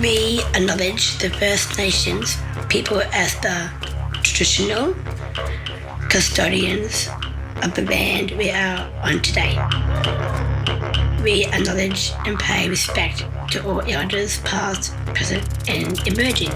We acknowledge the First Nations people as the traditional custodians of the land we are on today. We acknowledge and pay respect to all elders past, present and emerging.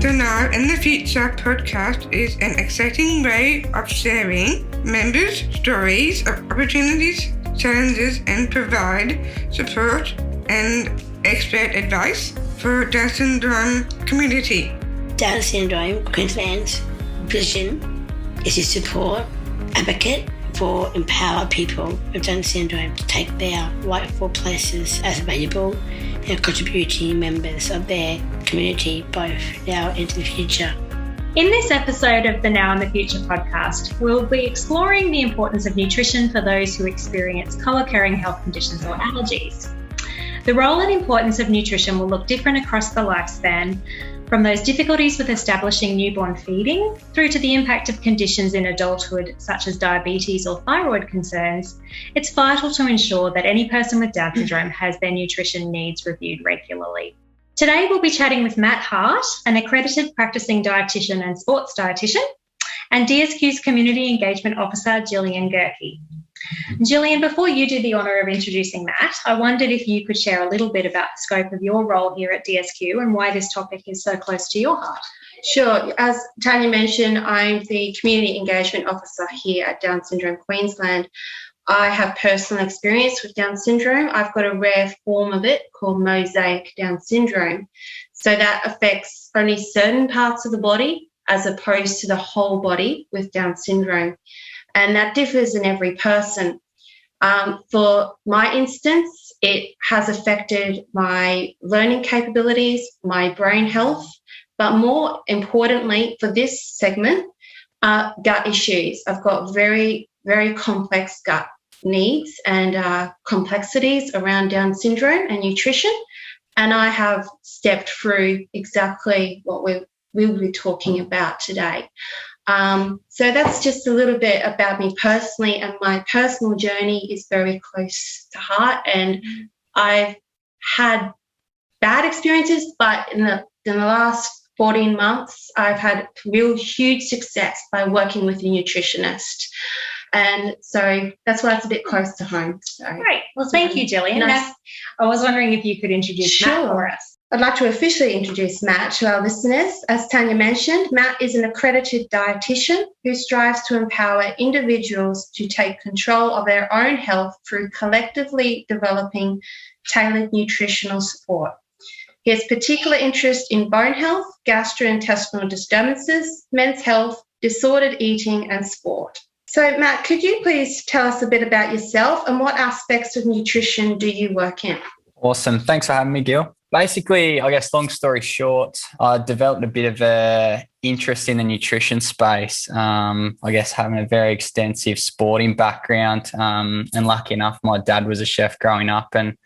The Now in the Future podcast is an exciting way of sharing members' stories of opportunities, challenges, and provide support and expert advice for Down syndrome community. Down syndrome Queensland's vision is to support, advocate for, empower people with Down syndrome to take their rightful places as valuable and contributing members of their community both now and into the future. In this episode of the Now and the Future podcast, we'll be exploring the importance of nutrition for those who experience co-occurring health conditions or allergies. The role and importance of nutrition will look different across the lifespan, from those difficulties with establishing newborn feeding through to the impact of conditions in adulthood such as diabetes or thyroid concerns. It's vital to ensure that any person with Down syndrome has their nutrition needs reviewed regularly. Today we'll be chatting with Matt Hart, an accredited practicing dietitian and sports dietitian, and DSQ's Community Engagement Officer, Gillian Gehrke. Gillian, before you do the honour of introducing Matt, I wondered if you could share a little bit about the scope of your role here at DSQ and why this topic is so close to your heart. Sure. As Tanya mentioned, I'm the Community Engagement Officer here at Down Syndrome Queensland. I have personal experience with Down syndrome. I've got a rare form of it called Mosaic Down syndrome. So that affects only certain parts of the body as opposed to the whole body with Down syndrome. And that differs in every person. For my instance, it has affected my learning capabilities, my brain health, but more importantly for this segment, gut issues. I've got very, very complex gut needs and complexities around Down syndrome and nutrition. And I have stepped through exactly what we'll be talking about today. So that's just a little bit about me personally, and my personal journey is very close to heart. And I've had bad experiences, but in the last 14 months, I've had real huge success by working with a nutritionist. And so that's why it's a bit close to home. So, great. Well, thank you, Gillian. Nice. I was wondering if you could introduce Matt for us. I'd like to officially introduce Matt to our listeners. As Tanya mentioned, Matt is an accredited dietitian who strives to empower individuals to take control of their own health through collectively developing tailored nutritional support. He has particular interest in bone health, gastrointestinal disturbances, men's health, disordered eating, and sport. So, Matt, could you please tell us a bit about yourself and what aspects of nutrition do you work in? Awesome. Thanks for having me, Gil. Basically, I guess long story short, I developed a bit of an interest in the nutrition space. I guess having a very extensive sporting background, and lucky enough, my dad was a chef growing up, and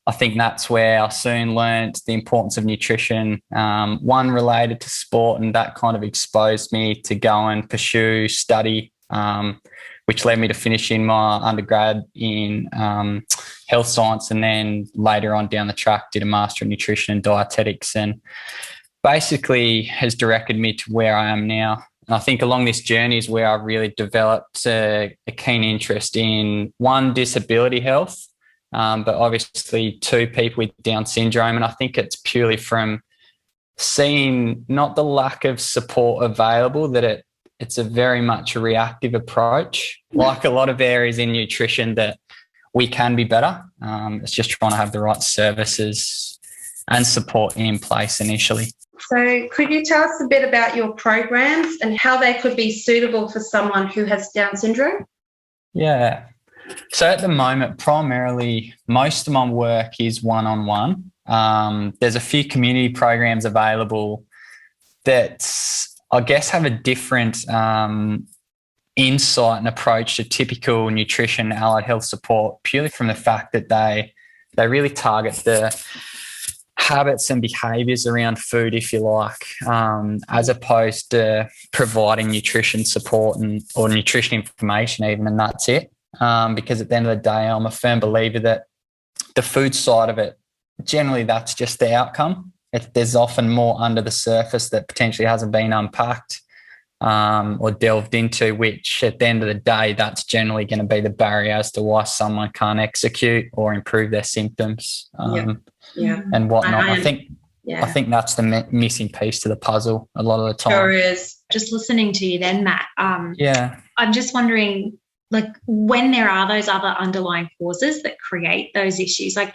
I think that's where I soon learned the importance of nutrition, one related to sport, and that kind of exposed me to go and pursue study, which led me to finishing my undergrad in health science, and then later on down the track did a Master in Nutrition and Dietetics, and basically has directed me to where I am now. And I think along this journey is where I really developed a keen interest in, one, disability health, but obviously two, people with Down syndrome. And I think it's purely from seeing not the lack of support available, that it's a very much a reactive approach, like a lot of areas in nutrition, that we can be better. It's just trying to have the right services and support in place initially. So could you tell us a bit about your programs and how they could be suitable for someone who has Down syndrome? Yeah. So at the moment, primarily, most of my work is one-on-one. There's a few community programs available that I guess have a different insight and approach to typical nutrition allied health support, purely from the fact that they really target the habits and behaviours around food, if you like, as opposed to providing nutrition support or nutrition information even, and that's it. because at the end of the day, I'm a firm believer that the food side of it, generally that's just the outcome. There's often more under the surface that potentially hasn't been unpacked or delved into, which at the end of the day, that's generally going to be the barrier as to why someone can't execute or improve their symptoms and whatnot. I think that's the missing piece to the puzzle a lot of the time. Sure is. Just listening to you then, Matt, I'm just wondering, like, when there are those other underlying causes that create those issues, I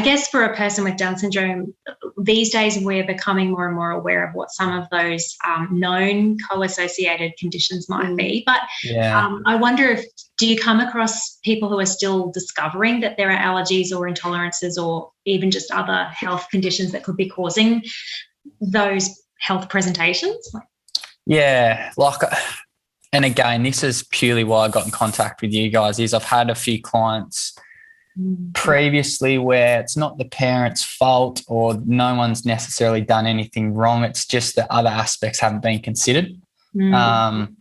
guess for a person with Down syndrome, these days we're becoming more and more aware of what some of those known co-associated conditions might be. But I wonder do you come across people who are still discovering that there are allergies or intolerances or even just other health conditions that could be causing those health presentations? Yeah, and again, this is purely why I got in contact with you guys, is I've had a few clients previously where it's not the parent's fault or no one's necessarily done anything wrong. It's just that other aspects haven't been considered. And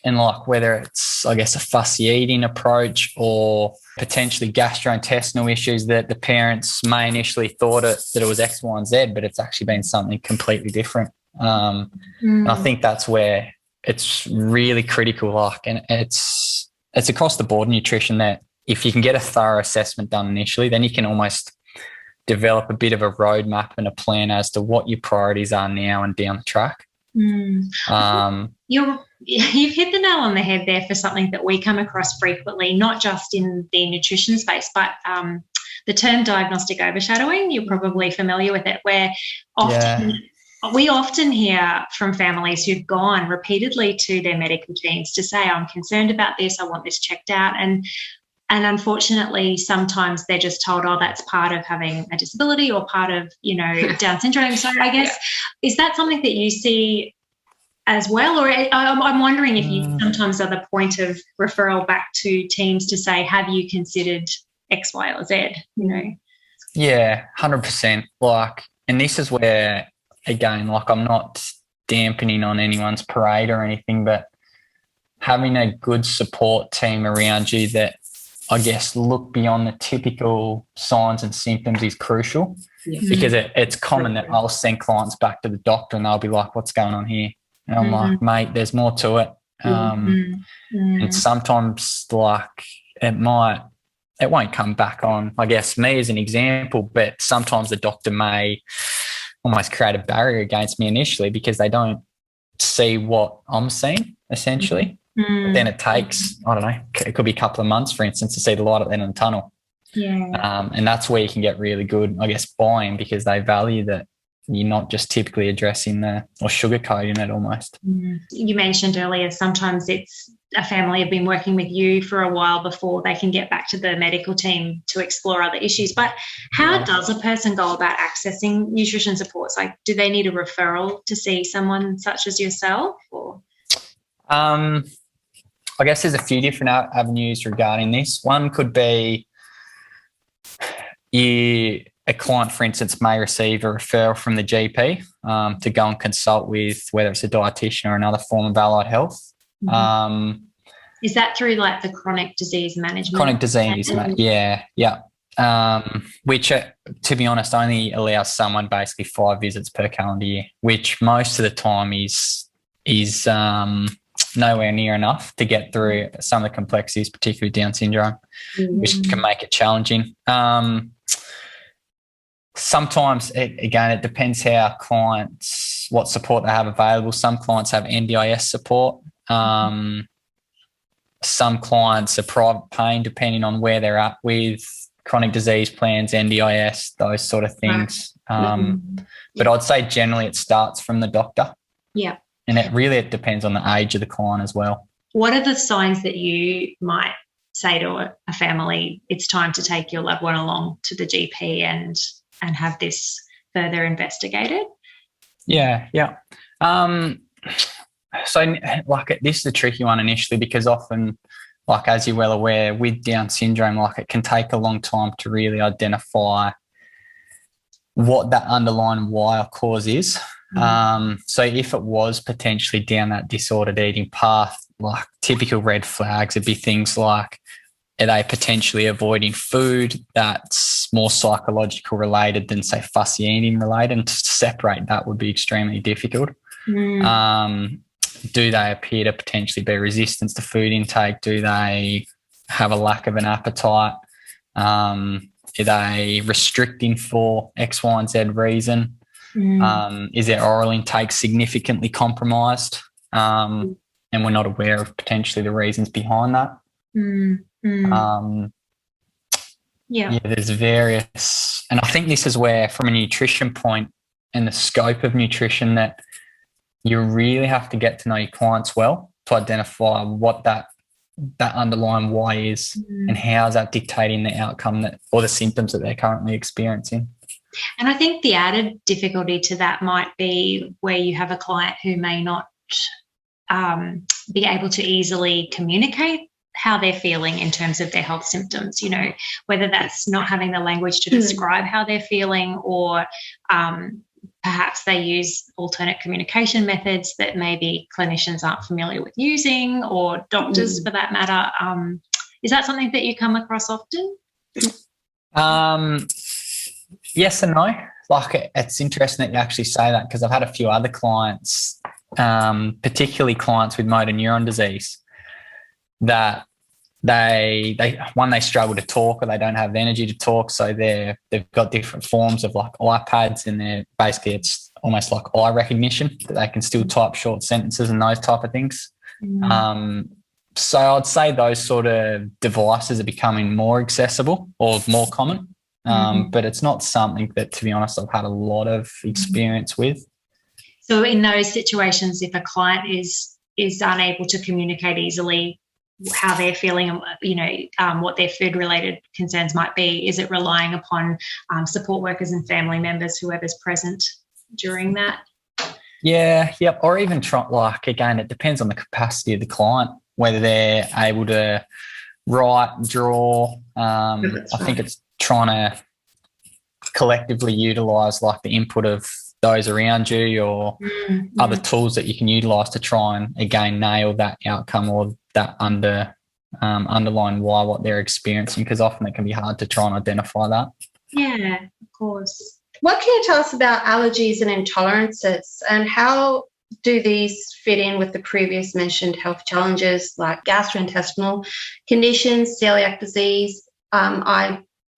like whether it's, I guess, a fussy eating approach or potentially gastrointestinal issues that the parents may initially thought that it was X, Y, and Z, but it's actually been something completely different. And I think that's where it's really critical, and it's across the board in nutrition that if you can get a thorough assessment done initially, then you can almost develop a bit of a roadmap and a plan as to what your priorities are now and down the track. You've hit the nail on the head there for something that we come across frequently, not just in the nutrition space, but the term diagnostic overshadowing. You're probably familiar with it, where we often hear from families who've gone repeatedly to their medical teams to say, I'm concerned about this, I want this checked out. And unfortunately, sometimes they're just told, oh, that's part of having a disability or part of, Down syndrome. So I guess, is that something that you see as well? Or I'm wondering if you sometimes are the point of referral back to teams to say, have you considered X, Y, or Z, Yeah, 100%. And this is where, again, I'm not dampening on anyone's parade or anything, but having a good support team around you that, I guess, look beyond the typical signs and symptoms is crucial because it's common that I'll send clients back to the doctor and they'll be like, what's going on here? And I'm like, mate, there's more to it. And sometimes it won't come back on, I guess, me as an example, but sometimes the doctor may almost create a barrier against me initially because they don't see what I'm seeing, essentially. But then it takes, I don't know, it could be a couple of months, for instance, to see the light at the end of the tunnel. And that's where you can get really good, I guess, buying because they value that you're not just typically addressing or sugarcoating it almost. You mentioned earlier sometimes it's a family have been working with you for a while before they can get back to the medical team to explore other issues. But how does a person go about accessing nutrition supports? Do they need a referral to see someone such as yourself? Or? I guess there's a few different avenues regarding this. One could be a client, for instance, may receive a referral from the GP to go and consult with whether it's a dietitian or another form of allied health. Is that through the chronic disease management? Chronic disease, yeah. Which, to be honest, only allows someone basically 5 visits per calendar year, which most of the time is nowhere near enough to get through some of the complexities, particularly Down syndrome, which can make it challenging. Sometimes, it depends how clients, what support they have available. Some clients have NDIS support. Some clients are private paying, depending on where they're at with chronic disease plans, NDIS, those sort of things. But I'd say generally it starts from the doctor. Yeah. And it depends on the age of the client as well. What are the signs that you might say to a family, it's time to take your loved one along to the GP and have this further investigated? Yeah. So this is a tricky one initially because often, as you're well aware, with Down syndrome, it can take a long time to really identify what that underlying why or cause is. So if it was potentially down that disordered eating path, like typical red flags would be things like, are they potentially avoiding food that's more psychological related than, say, fussy eating related? And to separate that would be extremely difficult. Do they appear to potentially be resistant to food intake? Do they have a lack of an appetite? Are they restricting for X, Y, and Z reason? Is their oral intake significantly compromised? And we're not aware of potentially the reasons behind that. There's various, and I think this is where, from a nutrition point and the scope of nutrition, that you really have to get to know your clients well to identify what that underlying why is, and how is that dictating the outcome or the symptoms that they're currently experiencing. And I think the added difficulty to that might be where you have a client who may not be able to easily communicate how they're feeling in terms of their health symptoms, whether that's not having the language to describe how they're feeling, or perhaps they use alternate communication methods that maybe clinicians aren't familiar with using, or doctors for that matter. Is that something that you come across often? Yes and no. Like, it's interesting that you actually say that, because I've had a few other clients, particularly clients with motor neuron disease, that they struggle to talk, or they don't have the energy to talk, so they've got different forms of like iPads, and it's almost like eye recognition, that they can still type short sentences and those type of things. So I'd say those sort of devices are becoming more accessible or more common, but it's not something that, to be honest, I've had a lot of experience with. So in those situations, if a client is unable to communicate easily how they're feeling and, what their food-related concerns might be, is it relying upon support workers and family members, whoever's present during that? Yeah, yep. Or even again, it depends on the capacity of the client, whether they're able to write, draw. I think it's trying to collectively utilise like the input of those around you, or other tools that you can utilise to try and, again, nail that outcome or that underlying why, what they're experiencing, because often it can be hard to try and identify that. Yeah, of course. What can you tell us about allergies and intolerances, and how do these fit in with the previous mentioned health challenges like gastrointestinal conditions, celiac disease,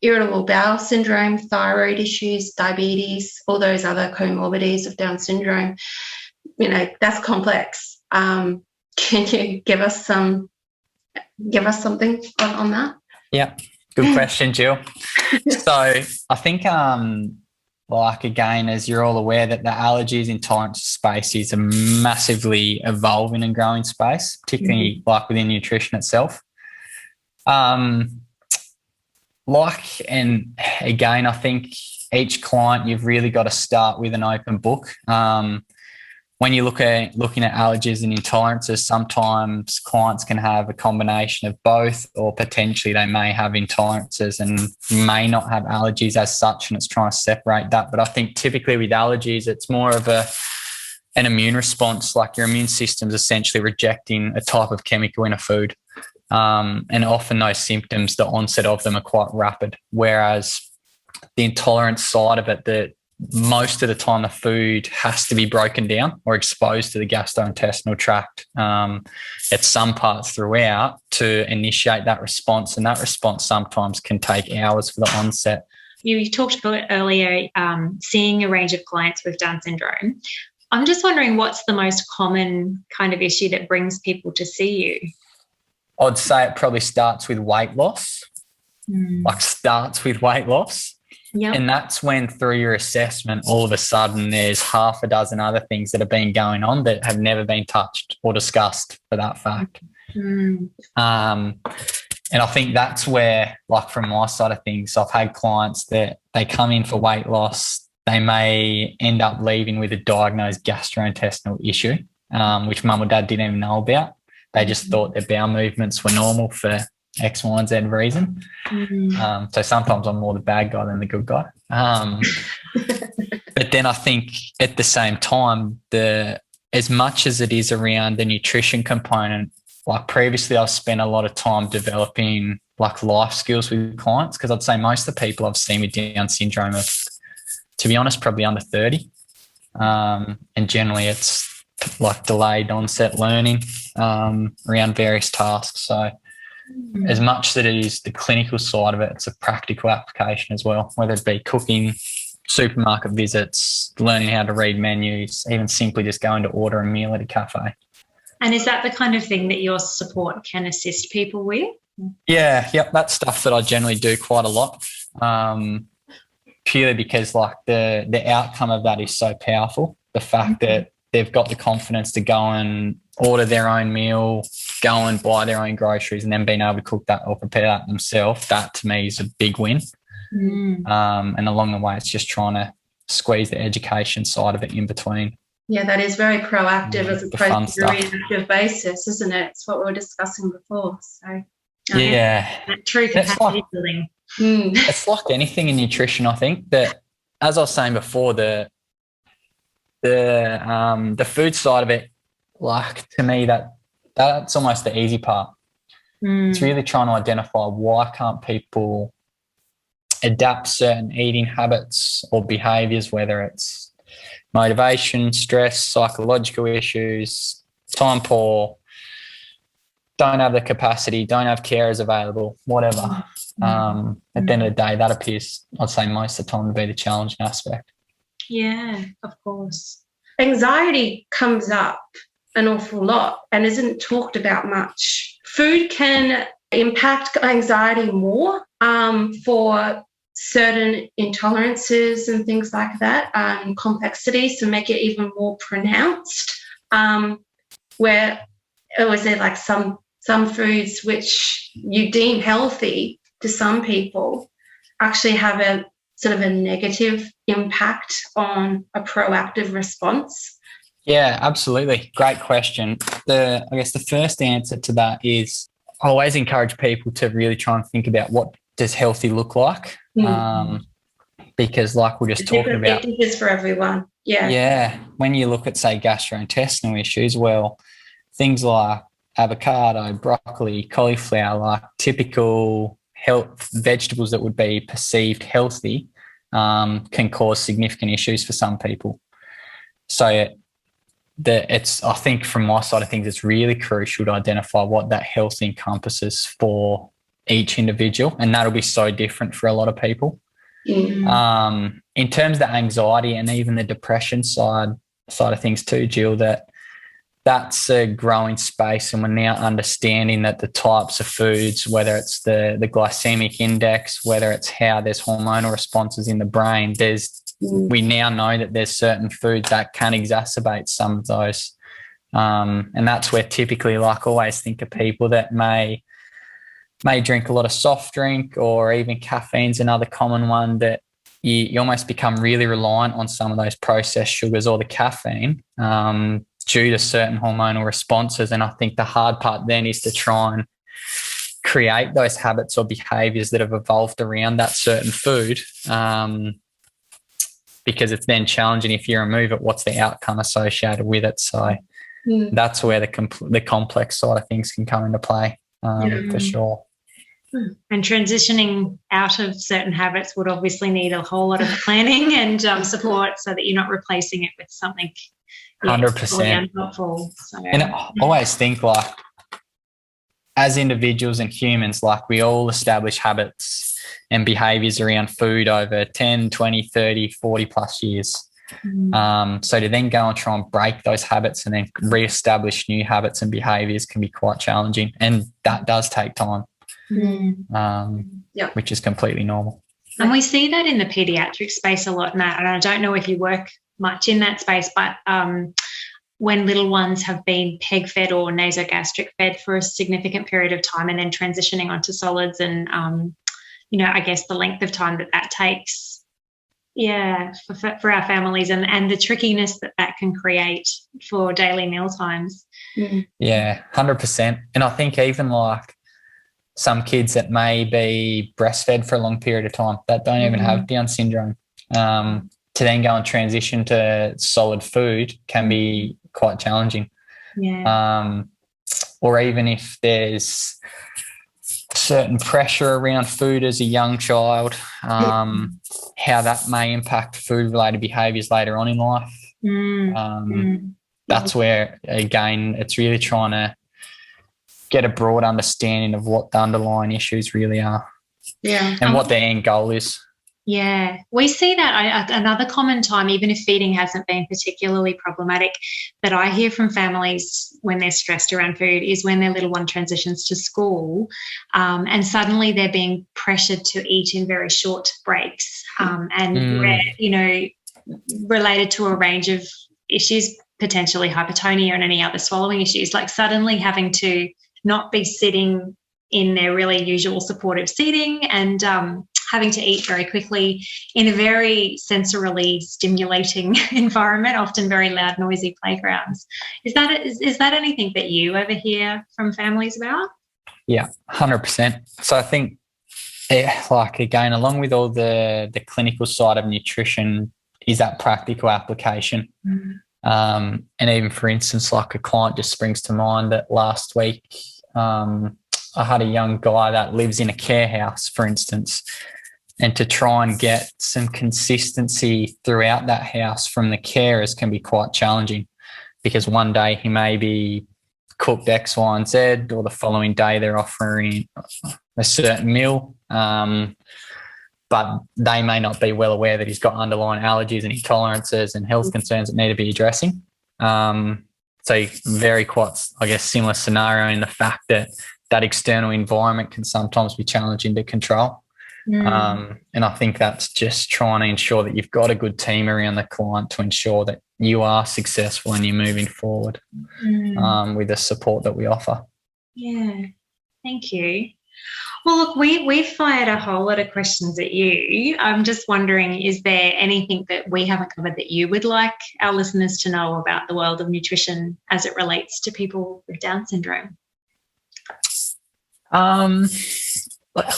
irritable bowel syndrome, thyroid issues, diabetes, all those other comorbidities of Down syndrome? That's complex. Can you give us something on that? Yeah, good question, Jill. So I think, again, as you're all aware, that the allergies intolerances space is a massively evolving and growing space, particularly within nutrition itself. And again, I think each client, you've really got to start with an open book. When you're looking at allergies and intolerances, sometimes clients can have a combination of both, or potentially they may have intolerances and may not have allergies as such, and it's trying to separate that. But I think typically with allergies, it's more of an immune response, like your immune system's essentially rejecting a type of chemical in a food. And often those symptoms, the onset of them are quite rapid, whereas the intolerance side of it, that most of the time the food has to be broken down or exposed to the gastrointestinal tract at some parts throughout to initiate that response, and that response sometimes can take hours for the onset. You talked about earlier seeing a range of clients with Down syndrome. I'm just wondering, what's the most common kind of issue that brings people to see you? I'd say it probably starts with weight loss, Yep. And that's when, through your assessment, all of a sudden there's half a dozen other things that have been going on that have never been touched or discussed, for that fact. And I think that's where, from my side of things, I've had clients that they come in for weight loss, they may end up leaving with a diagnosed gastrointestinal issue, which mum or dad didn't even know about. They just thought their bowel movements were normal for X, Y, and Z reason. So sometimes I'm more the bad guy than the good guy. But But then I think at the same time, as much as it is around the nutrition component, like previously I've spent a lot of time developing like life skills with clients, because I'd say most of the people I've seen with Down syndrome are, to be honest, probably under 30. And generally it's like delayed onset learning around various tasks. So as much that it is the clinical side of it, it's a practical application as well, whether it be cooking, supermarket visits, learning how to read menus, even simply just going to order a meal at a cafe. And is that the kind of thing that your support can assist people with? Yeah, yep, that's stuff that I generally do quite a lot, purely because like the outcome of that is so powerful. The fact that they've got the confidence to go and order their own meal, go and buy their own groceries, and then being able to cook that or prepare that themselves, that to me is a big win. And along the way, it's just trying to squeeze the education side of it in between. Yeah, that is very proactive as opposed to a reactive basis, isn't it? It's what we were discussing before. So that true capacity building. It's like anything in nutrition, I think, that, as I was saying before, the food side of it, like to me, that's almost the easy part. It's really trying to identify why can't people adapt certain eating habits or behaviours, whether it's motivation, stress, psychological issues, time poor, don't have the capacity, don't have carers available, whatever. At the end of the day, that appears, I'd say, most of the time to be the challenging aspect. Yeah, of course. Anxiety comes up an awful lot and isn't talked about much. Food can impact anxiety more for certain intolerances and things like that, complexities to make it even more pronounced, where it was there like some foods which you deem healthy to some people actually have a sort of a negative impact on a proactive response. Yeah, absolutely. Great question. I guess the first answer to that is I always encourage people to really try and think about what does healthy look like, because like we're just talking about, it is for everyone. Yeah. When you look at, say, gastrointestinal issues, well, things like avocado, broccoli, cauliflower, like typical health vegetables that would be perceived healthy, can cause significant issues for some people. So I think from my side of things, it's really crucial to identify what that health encompasses for each individual, and that'll be so different for a lot of people. In terms of the anxiety and even the depression side of things too, Jill, that's a growing space, and we're now understanding that the types of foods, whether it's the glycemic index, whether it's how there's hormonal responses in the brain, we now know that there's certain foods that can exacerbate some of those. And that's where typically, like, always think of people that may drink a lot of soft drink, or even caffeine's another common one, that you almost become really reliant on some of those processed sugars or the caffeine due to certain hormonal responses. And I think the hard part then is to try and create those habits or behaviours that have evolved around that certain food, because it's then challenging. If you remove it, what's the outcome associated with it? So that's where the complex side of things can come into play, for sure. And transitioning out of certain habits would obviously need a whole lot of planning and support, so that you're not replacing it with something 100% unhelpful. So, and I always think, like, as individuals and humans, like, we all establish habits and behaviours around food over 10, 20, 30, 40 plus years. So to then go and try and break those habits and then re-establish new habits and behaviours can be quite challenging, and that does take time. Which is completely normal. And we see that in the paediatric space a lot, Matt, and I don't know if you work much in that space, but when little ones have been peg-fed or nasogastric fed for a significant period of time and then transitioning onto solids, and, I guess the length of time that takes, for our families, and the trickiness that can create for daily meal times. Yeah, 100%. And I think even like some kids that may be breastfed for a long period of time that don't even have Down syndrome, to to then go and transition to solid food can be quite challenging. Yeah. Or even if there's certain pressure around food as a young child, how that may impact food-related behaviours later on in life. That's where, again, it's really trying to get a broad understanding of what the underlying issues really are, and what the end goal is. Yeah, we see that another common time, even if feeding hasn't been particularly problematic, that I hear from families when they're stressed around food is when their little one transitions to school, and suddenly they're being pressured to eat in very short breaks, related to a range of issues, potentially hypertonia and any other swallowing issues, like suddenly having to not be sitting in their really usual supportive seating and having to eat very quickly in a very sensorily stimulating environment, often very loud, noisy playgrounds. Is that anything that you ever hear from families about? Yeah, 100%. So I think, again, along with all the clinical side of nutrition is that practical application. And even, for instance, like a client just springs to mind that last week I had a young guy that lives in a care house, for instance, and to try and get some consistency throughout that house from the carers can be quite challenging, because one day he may be cooked X, Y, and Z, or the following day they're offering a certain meal, but they may not be well aware that he's got underlying allergies and intolerances and health concerns that need to be addressing. So very quite, I guess, similar scenario in the fact that external environment can sometimes be challenging to control. And I think that's just trying to ensure that you've got a good team around the client to ensure that you are successful and you're moving forward with the support that we offer. Yeah, thank you. Well, look, we've fired a whole lot of questions at you. I'm just wondering, is there anything that we haven't covered that you would like our listeners to know about the world of nutrition as it relates to people with Down syndrome?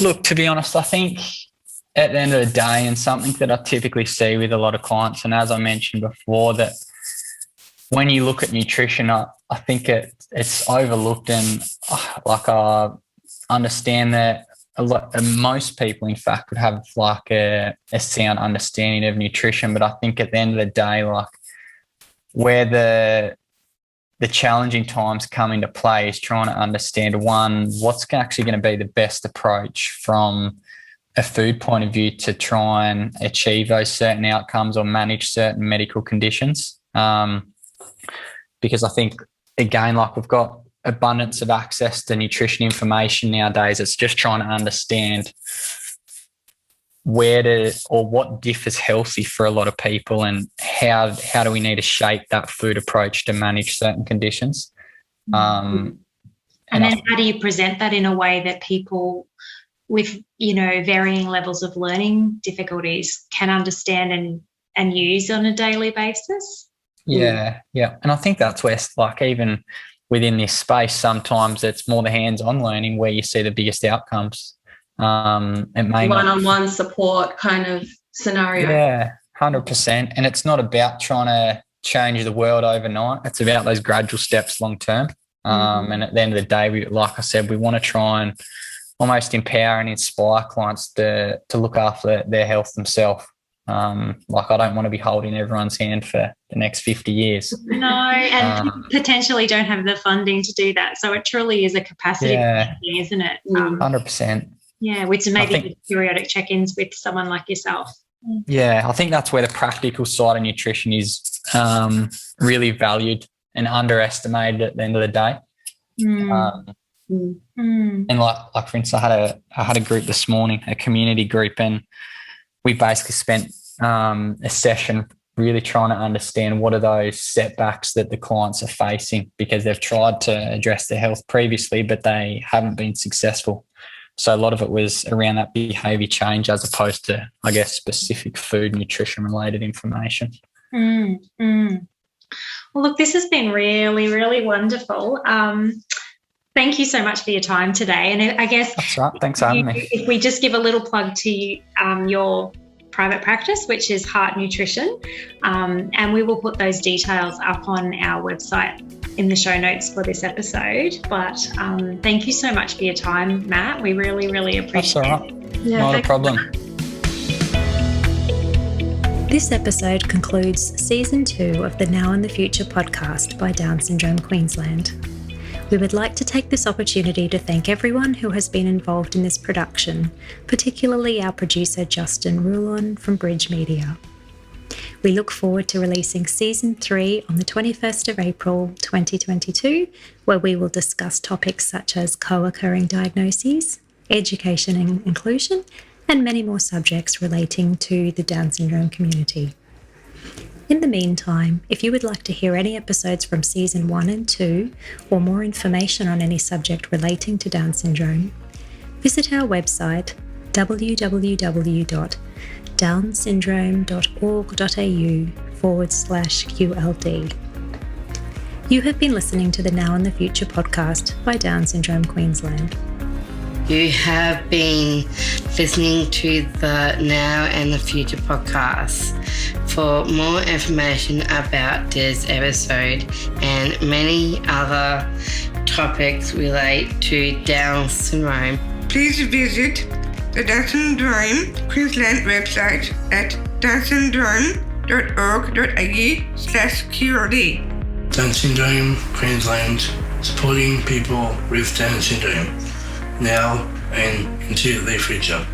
Look, to be honest, I think at the end of the day, and something that I typically see with a lot of clients, and as I mentioned before, that when you look at nutrition, I think it's overlooked, and I understand that most people, in fact, would have like a sound understanding of nutrition, but I think at the end of the day, like where the challenging times come into play is trying to understand, one, what's actually going to be the best approach from a food point of view to try and achieve those certain outcomes or manage certain medical conditions. Because I think, again, like we've got abundance of access to nutrition information nowadays, it's just trying to understand what differs healthy for a lot of people, and how do we need to shape that food approach to manage certain conditions. And then how do you present that in a way that people with, varying levels of learning difficulties can understand and use on a daily basis? Yeah. And I think that's where, like, even within this space, sometimes it's more the hands-on learning where you see the biggest outcomes. It may one-on-one support kind of scenario. Yeah, 100%. And it's not about trying to change the world overnight. It's about those gradual steps long term. And at the end of the day, like I said, we want to try and almost empower and inspire clients to look after their health themselves. Like, I don't want to be holding everyone's hand for the next 50 years. No, and potentially don't have the funding to do that. So it truly is a capacity thing, isn't it? 100%. Yeah, with maybe periodic check-ins with someone like yourself. Yeah, I think that's where the practical side of nutrition is really valued and underestimated at the end of the day. And like for instance, I had a group this morning, a community group, and we basically spent a session really trying to understand what are those setbacks that the clients are facing, because they've tried to address their health previously, but they haven't been successful. So a lot of it was around that behaviour change as opposed to, I guess, specific food, nutrition-related information. Well, look, this has been really, really wonderful. Thank you so much for your time today. And I guess... That's right. Thanks for having me. If we just give a little plug to your private practice, which is Hart Nutrition. And we will put those details up on our website in the show notes for this episode. But thank you so much for your time, Matt. We really, really appreciate it. That's all right. Yeah, not a problem. This episode concludes Season 2 of the Now and the Future podcast by Down Syndrome Queensland. We would like to take this opportunity to thank everyone who has been involved in this production, particularly our producer Justin Rulon from Bridge Media. We look forward to releasing Season 3 on the 21st of April 2022, where we will discuss topics such as co-occurring diagnoses, education and inclusion, and many more subjects relating to the Down syndrome community. In the meantime, if you would like to hear any episodes from Season 1 and 2, or more information on any subject relating to Down syndrome, visit our website www.downsyndrome.org.au/QLD. You have been listening to the Now and the Future podcast by Down Syndrome Queensland. You have been listening to the Now and the Future podcast. For more information about this episode and many other topics relate to Down syndrome, please visit the Down Syndrome Queensland website at downsyndrome.org.au/QLD. Down Syndrome Queensland, supporting people with Down syndrome now and into the future.